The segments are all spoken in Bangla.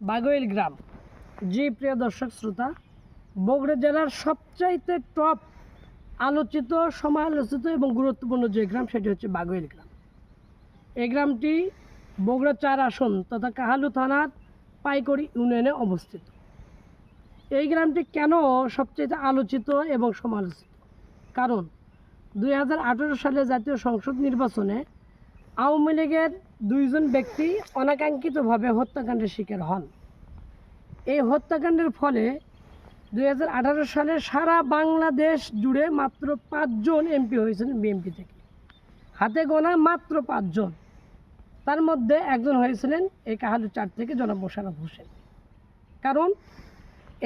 বাগৈল গ্রাম। জি প্রিয় দর্শক শ্রোতা, বগুড়া জেলার সবচাইতে টপ আলোচিত, সমালোচিত এবং গুরুত্বপূর্ণ যে গ্রাম সেটি হচ্ছে বাগৈল গ্রাম। এই গ্রামটি বগুড়া 4 আসন তথা কাহালু থানার পাইকড়ি ইউনিয়নে অবস্থিত। এই গ্রামটি কেন সবচেয়ে আলোচিত এবং সমালোচিত? কারণ 2018 সালে জাতীয় সংসদ নির্বাচনে আওয়ামী লীগের 2 জন ব্যক্তি অনাকাঙ্ক্ষিতভাবে হত্যাকাণ্ডের শিকার হন। এই হত্যাকাণ্ডের ফলে 2018 সালে সারা বাংলাদেশ জুড়ে মাত্র 5 জন এমপি হয়েছিলেন বিএনপি থেকে, হাতে গোনা মাত্র 5 জন। তার মধ্যে একজন হয়েছিলেন এই কাহালু 4 থেকে জনাব মোশাররফ হোসেন। কারণ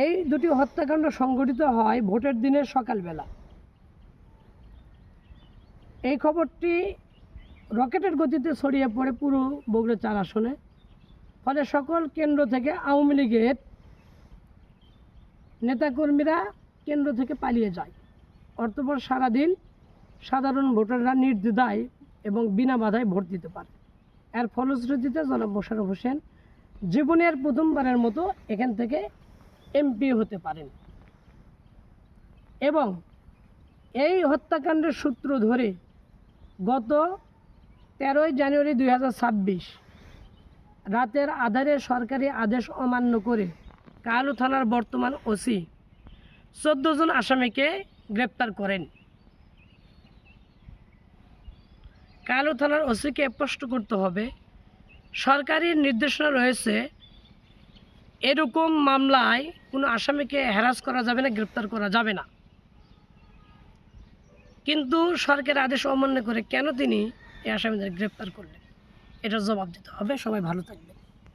এই দুটি হত্যাকাণ্ড সংঘটিত হয় ভোটের দিনের সকালবেলা। এই খবরটি রকেটের গতিতে ছড়িয়ে পড়ে পুরো বগুড়া 4 আসনে। ফলে সকল কেন্দ্র থেকে আওয়ামী লীগের নেতাকর্মীরা কেন্দ্র থেকে পালিয়ে যায়। অতঃপর সারাদিন সাধারণ ভোটাররা নির্দ্বিধায় এবং বিনা বাধায় ভোট দিতে পারে। এর ফলশ্রুতিতে জনাব মোশাররফ হোসেন জীবনের প্রথমবারের মতো এখান থেকে এমপি হতে পারেন। এবং এই হত্যাকাণ্ডের সূত্র ধরে গত 13 জানুয়ারি 2026 রাতের আধারে সরকারি আদেশ অমান্য করে কাহালু থানার বর্তমান ওসি 14 জন আসামিকে গ্রেপ্তার করেন। কাহালু থানার ওসিকে স্পষ্ট করতে হবে, সরকারি নির্দেশনা রয়েছে এরকম মামলায় কোনো আসামিকে হ্যারাস করা যাবে না, গ্রেপ্তার করা যাবে না। কিন্তু সরকারের আদেশ অমান্য করে কেন তিনি এই আসামিদের গ্রেপ্তার করলেন, এটার জবাব দিতে হবে। সবাই ভালো থাকবে।